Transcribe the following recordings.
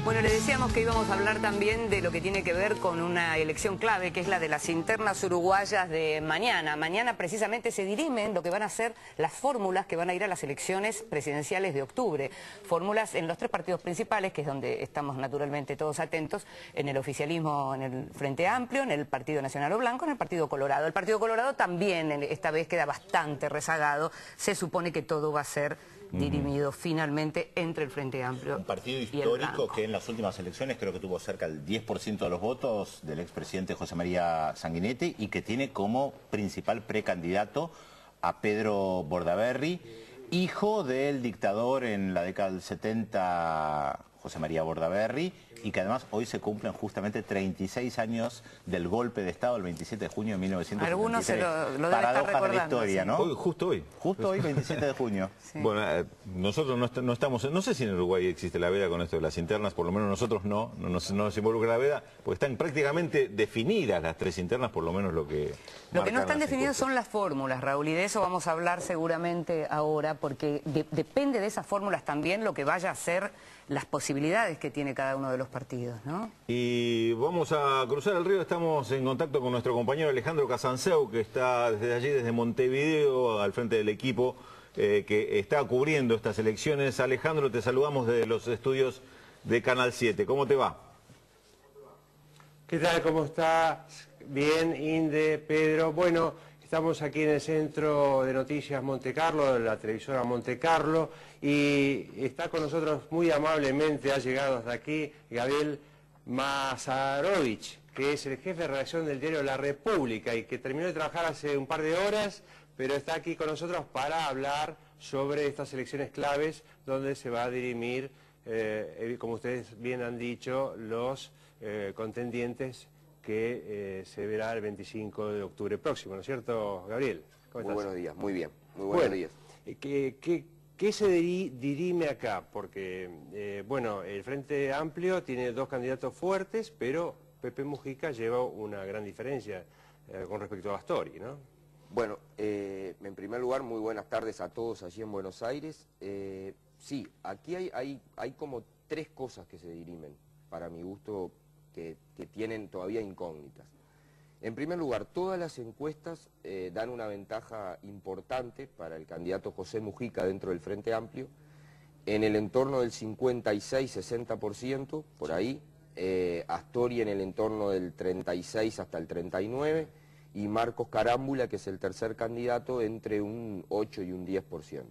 Bueno, le decíamos que íbamos a hablar también de lo que tiene que ver con una elección clave, que es la de las internas uruguayas de mañana. Mañana precisamente se dirimen lo que van a ser las fórmulas que van a ir a las elecciones presidenciales de octubre. Fórmulas en los tres partidos principales, que es donde estamos naturalmente todos atentos, en el oficialismo, en el Frente Amplio, en el Partido Nacional o Blanco, en el Partido Colorado. El Partido Colorado también esta vez queda bastante rezagado. Se supone que todo va a ser dirimido finalmente entre el Frente Amplio. Un partido histórico que en las últimas elecciones creo que tuvo cerca del 10% de los votos del expresidente José María Sanguinetti y que tiene como principal precandidato a Pedro Bordaberry, hijo del dictador en la década del 70, José María Bordaberry, y que además hoy se cumplen justamente 36 años del golpe de Estado el 27 de junio de 1973. Algunos se lo deben estar Paradoja recordando, de la historia, sí. ¿no? Justo hoy. Justo hoy, 27 de junio. Sí. Bueno, nosotros no estamos, no sé si en Uruguay existe la veda con esto de las internas, por lo menos nosotros no nos involucra la veda, porque están prácticamente definidas las tres internas, por lo menos lo que... Lo que no marcan están las definidos encuestas. son las fórmulas, Raúl, y de eso vamos a hablar seguramente ahora, porque depende de esas fórmulas también lo que vaya a ser las posibilidades que tiene cada uno de los partidos, ¿no? Y vamos a cruzar el río, estamos en contacto con nuestro compañero Alejandro Casanseu, que está desde allí, desde Montevideo, al frente del equipo que está cubriendo estas elecciones. Alejandro, te saludamos desde los estudios de Canal 7. ¿Cómo te va? ¿Qué tal? ¿Cómo estás? Bien, Inde, Pedro. Bueno, estamos aquí en el Centro de Noticias Monte Carlo, de la televisora Monte Carlo, y está con nosotros muy amablemente, ha llegado hasta aquí, Gabriel Mazarovich, que es el jefe de redacción del diario La República y que terminó de trabajar hace un par de horas, pero está aquí con nosotros para hablar sobre estas elecciones claves donde se va a dirimir, como ustedes bien han dicho, los contendientes que se verá el 25 de octubre próximo, ¿no es cierto, Gabriel? ¿Cómo estás? Muy buenos días, muy bien, muy buenos días. ¿Qué se dirime acá? Porque, bueno, el Frente Amplio tiene dos candidatos fuertes, pero Pepe Mujica lleva una gran diferencia con respecto a Astori, ¿no? Bueno, en primer lugar, muy buenas tardes a todos allí en Buenos Aires. Sí, aquí hay como tres cosas que se dirimen, para mi gusto, que tienen todavía incógnitas. En primer lugar, todas las encuestas dan una ventaja importante para el candidato José Mujica dentro del Frente Amplio, en el entorno del 56-60%, por ahí, Astori en el entorno del 36 hasta el 39%, y Marcos Carámbula, que es el tercer candidato, entre un 8 y un 10%.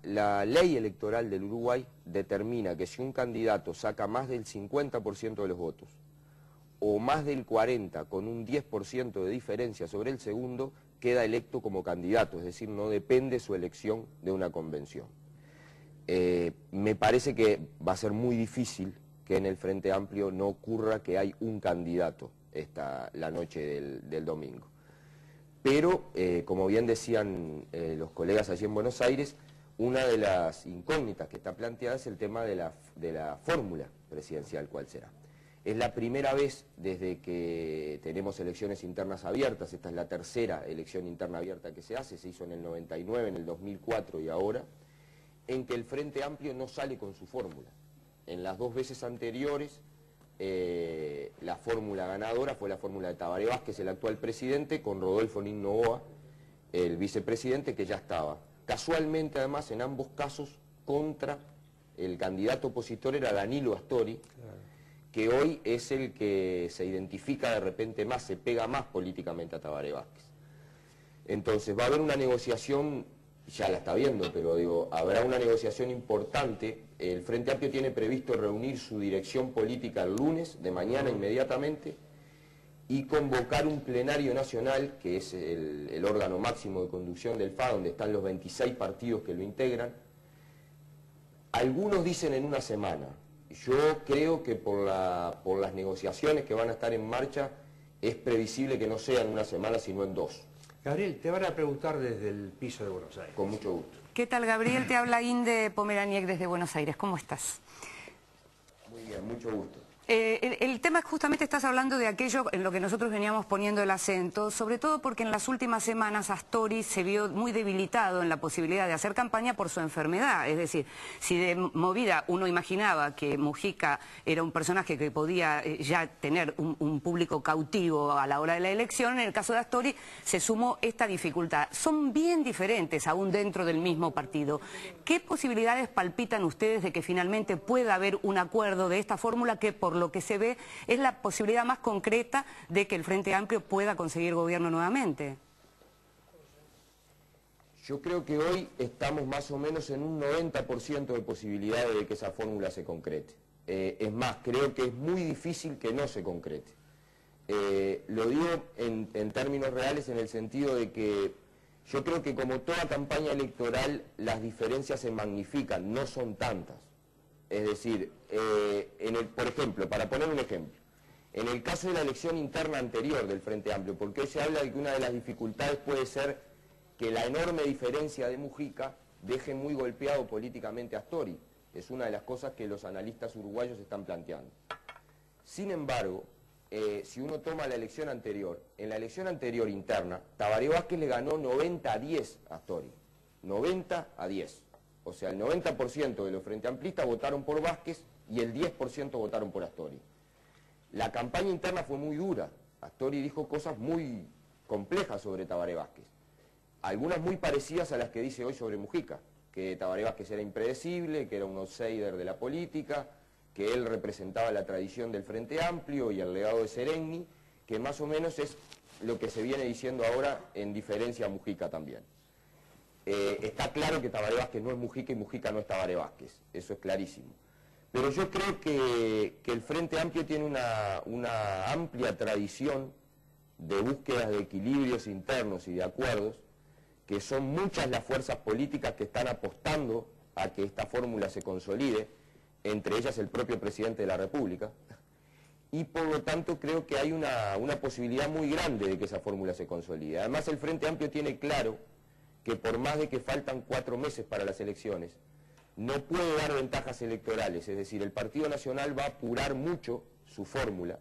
La ley electoral del Uruguay determina que si un candidato saca más del 50% de los votos o más del 40% con un 10% de diferencia sobre el segundo, queda electo como candidato, es decir, no depende su elección de una convención. Me parece que va a ser muy difícil que en el Frente Amplio no ocurra que hay un candidato la noche del domingo. Pero, como bien decían los colegas allí en Buenos Aires, una de las incógnitas que está planteada es el tema de la fórmula presidencial, ¿cuál será? Es la primera vez desde que tenemos elecciones internas abiertas, esta es la tercera elección interna abierta que se hace, se hizo en el 99, en el 2004 y ahora, en que el Frente Amplio no sale con su fórmula. En las dos veces anteriores, la fórmula ganadora fue la fórmula de Tabaré Vázquez, el actual presidente, con Rodolfo Nin Novoa, el vicepresidente, que ya estaba. Casualmente, además, en ambos casos, contra el candidato opositor era Danilo Astori, que hoy es el que se identifica de repente más, se pega más políticamente a Tabaré Vázquez. Entonces va a haber una negociación, ya la está viendo, pero digo, habrá una negociación importante. El Frente Amplio tiene previsto reunir su dirección política el lunes, de mañana inmediatamente, y convocar un plenario nacional, que es el órgano máximo de conducción del FA, donde están los 26 partidos que lo integran. Algunos dicen en una semana. Yo creo que por las negociaciones que van a estar en marcha, es previsible que no sea en una semana, sino en dos. Gabriel, te van a preguntar desde el piso de Buenos Aires. Con mucho gusto. ¿Qué tal, Gabriel? Te habla Inde Pomeraniec desde Buenos Aires. ¿Cómo estás? Muy bien, mucho gusto. El tema además justamente estás hablando de aquello en lo que nosotros veníamos poniendo el acento, sobre todo porque en las últimas semanas Astori se vio muy debilitado en la posibilidad de hacer campaña por su enfermedad. Es decir, si de movida uno imaginaba que Mujica era un personaje que podía ya tener un público cautivo a la hora de la elección, en el caso de Astori se sumó esta dificultad. Son bien diferentes aún dentro del mismo partido. ¿Qué posibilidades palpitan ustedes de que finalmente pueda haber un acuerdo de esta fórmula que, por lo que se ve, es la posibilidad más concreta de que el Frente Amplio pueda conseguir gobierno nuevamente? Yo creo que hoy estamos más o menos en un 90% de posibilidades de que esa fórmula se concrete. Es más, creo que es muy difícil que no se concrete. Lo digo en términos reales en el sentido de que yo creo que como toda campaña electoral las diferencias se magnifican, no son tantas. Es decir, por ejemplo, para poner un ejemplo, en el caso de la elección interna anterior del Frente Amplio, porque hoy se habla de que una de las dificultades puede ser que la enorme diferencia de Mujica deje muy golpeado políticamente a Astori. Es una de las cosas que los analistas uruguayos están planteando. Sin embargo, si uno toma la elección anterior, en la elección anterior interna, Tabaré Vázquez le ganó 90-10 a Astori. 90-10. O sea, el 90% de los frente amplistas votaron por Vázquez y el 10% votaron por Astori. La campaña interna fue muy dura. Astori dijo cosas muy complejas sobre Tabaré Vázquez. Algunas muy parecidas a las que dice hoy sobre Mujica, que Tabaré Vázquez era impredecible, que era un outsider de la política, que él representaba la tradición del Frente Amplio y el legado de Sereni, que más o menos es lo que se viene diciendo ahora en diferencia a Mujica también. Está claro que Tabaré Vázquez no es Mujica y Mujica no es Tabaré Vázquez, eso es clarísimo. Pero yo creo que el Frente Amplio tiene una amplia tradición de búsquedas de equilibrios internos y de acuerdos, que son muchas las fuerzas políticas que están apostando a que esta fórmula se consolide, entre ellas el propio presidente de la República, y por lo tanto creo que hay una posibilidad muy grande de que esa fórmula se consolide. Además el Frente Amplio tiene claro que por más de que faltan 4 meses para las elecciones, no puede dar ventajas electorales, es decir, el Partido Nacional va a apurar mucho su fórmula,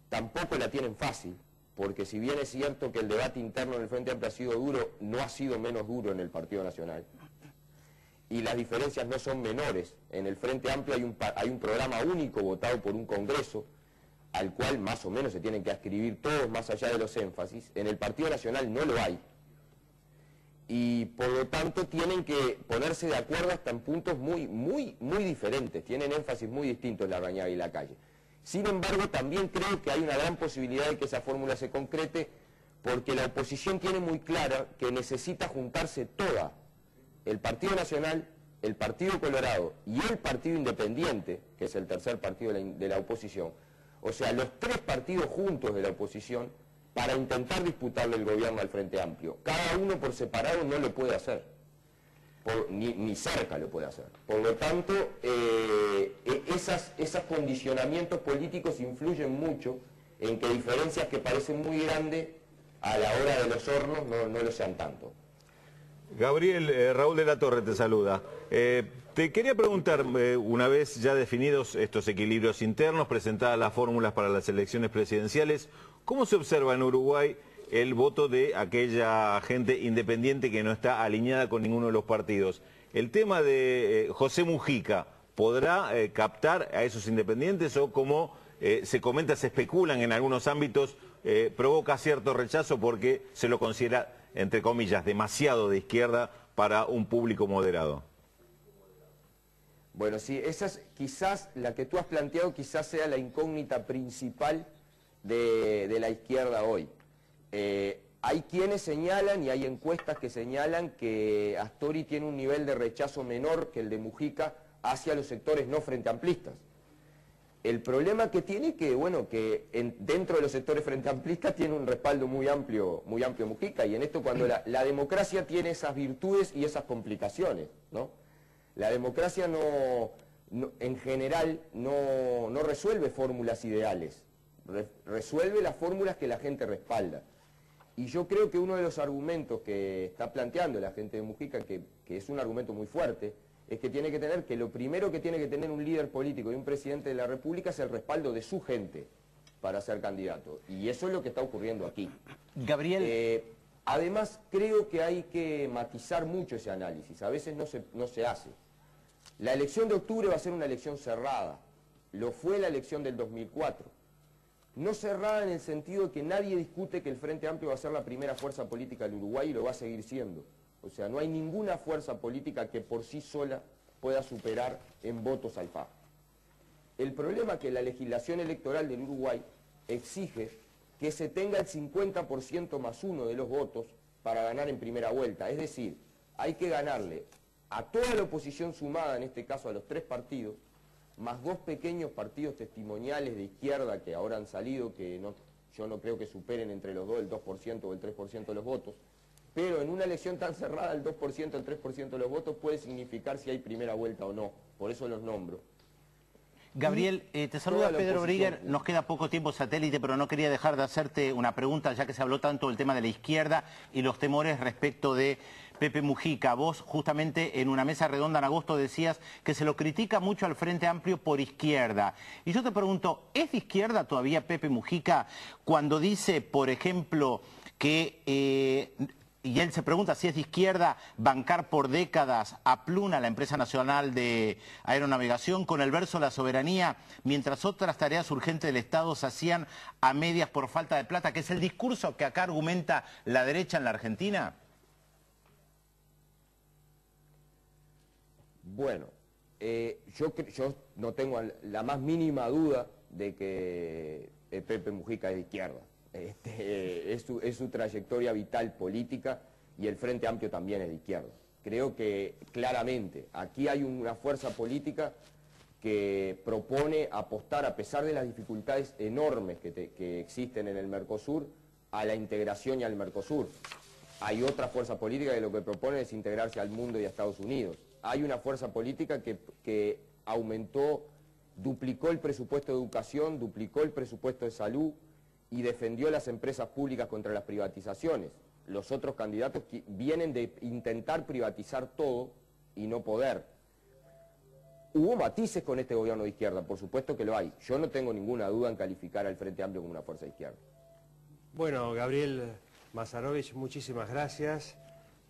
tampoco la tienen fácil, porque si bien es cierto que el debate interno en el Frente Amplio ha sido duro, no ha sido menos duro en el Partido Nacional. Y las diferencias no son menores. En el Frente Amplio hay un programa único votado por un Congreso, al cual más o menos se tienen que adscribir todos más allá de los énfasis. En el Partido Nacional no lo hay. Y por lo tanto tienen que ponerse de acuerdo hasta en puntos muy diferentes. Tienen énfasis muy distintos Larrañaga y Lacalle. Sin embargo, también creo que hay una gran posibilidad de que esa fórmula se concrete, porque la oposición tiene muy clara que necesita juntarse toda, el Partido Nacional, el Partido Colorado y el Partido Independiente, que es el tercer partido de la oposición, o sea, los 3 partidos juntos de la oposición, para intentar disputarle el gobierno al Frente Amplio. Cada uno por separado no lo puede hacer, ni cerca lo puede hacer. Por lo tanto, esos condicionamientos políticos influyen mucho en que diferencias que parecen muy grandes, a la hora de los hornos no lo sean tanto. Gabriel, Raúl de la Torre te saluda. Te quería preguntar, una vez ya definidos estos equilibrios internos, presentadas las fórmulas para las elecciones presidenciales, ¿cómo se observa en Uruguay el voto de aquella gente independiente que no está alineada con ninguno de los partidos? El tema de José Mujica, ¿podrá captar a esos independientes o, como se comenta, se especulan en algunos ámbitos, provoca cierto rechazo porque se lo considera, entre comillas, demasiado de izquierda para un público moderado? Bueno, sí, quizás la que tú has planteado quizás sea la incógnita principal de la izquierda hoy. Hay quienes señalan y hay encuestas que señalan que Astori tiene un nivel de rechazo menor que el de Mujica hacia los sectores no frente amplistas. El problema que tiene que, bueno, dentro de los sectores frente amplistas tiene un respaldo muy amplio Mujica, y en esto cuando la democracia tiene esas virtudes y esas complicaciones, ¿no? La democracia en general no resuelve fórmulas ideales, resuelve las fórmulas que la gente respalda. Y yo creo que uno de los argumentos que está planteando la gente de Mujica, que es un argumento muy fuerte, es que lo primero que tiene que tener un líder político y un presidente de la República es el respaldo de su gente, para ser candidato. Y eso es lo que está ocurriendo aquí. Gabriel... Además, creo que hay que matizar mucho ese análisis. A veces no se hace. La elección de octubre va a ser una elección cerrada. Lo fue la elección del 2004. No cerrada en el sentido de que nadie discute que el Frente Amplio va a ser la primera fuerza política del Uruguay y lo va a seguir siendo. O sea, no hay ninguna fuerza política que por sí sola pueda superar en votos al FA. El problema es que la legislación electoral del Uruguay exige que se tenga el 50% más 1 de los votos para ganar en primera vuelta. Es decir, hay que ganarle a toda la oposición sumada, en este caso a los 3 partidos, más 2 pequeños partidos testimoniales de izquierda que ahora han salido, que yo no creo que superen entre los dos el 2% o el 3% de los votos, pero en una elección tan cerrada el 2%, el 3% de los votos puede significar si hay primera vuelta o no, por eso los nombro. Gabriel, te saluda Pedro Brigger, nos queda poco tiempo satélite, pero no quería dejar de hacerte una pregunta, ya que se habló tanto del tema de la izquierda y los temores respecto de Pepe Mujica. Vos justamente en una mesa redonda en agosto decías que se lo critica mucho al Frente Amplio por izquierda. Y yo te pregunto, ¿es de izquierda todavía Pepe Mujica cuando dice, por ejemplo, que... y él se pregunta si es de izquierda bancar por décadas a Pluna, la empresa nacional de aeronavegación, con el verso la soberanía, mientras otras tareas urgentes del Estado se hacían a medias por falta de plata, que es el discurso que acá argumenta la derecha en la Argentina? Bueno, yo no tengo la más mínima duda de que Pepe Mujica es de izquierda. Es su trayectoria vital política y el Frente Amplio también es de izquierda. Creo que claramente aquí hay una fuerza política que propone apostar, a pesar de las dificultades enormes que existen en el Mercosur, a la integración y al Mercosur. Hay otra fuerza política que lo que propone es integrarse al mundo y a Estados Unidos. Hay una fuerza política que duplicó el presupuesto de educación, duplicó el presupuesto de salud, y defendió las empresas públicas contra las privatizaciones. Los otros candidatos vienen de intentar privatizar todo y no poder. Hubo matices con este gobierno de izquierda, por supuesto que lo hay. Yo no tengo ninguna duda en calificar al Frente Amplio como una fuerza de izquierda. Bueno, Gabriel Mazarovich, muchísimas gracias.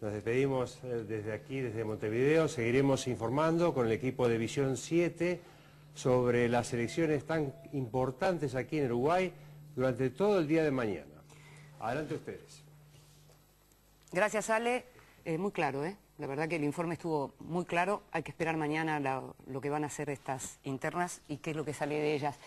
Nos despedimos desde aquí, desde Montevideo. Seguiremos informando con el equipo de Visión 7 sobre las elecciones tan importantes aquí en Uruguay durante todo el día de mañana. Adelante ustedes. Gracias, Ale. Muy claro, ¿eh? La verdad que el informe estuvo muy claro. Hay que esperar mañana lo que van a hacer estas internas y qué es lo que sale de ellas.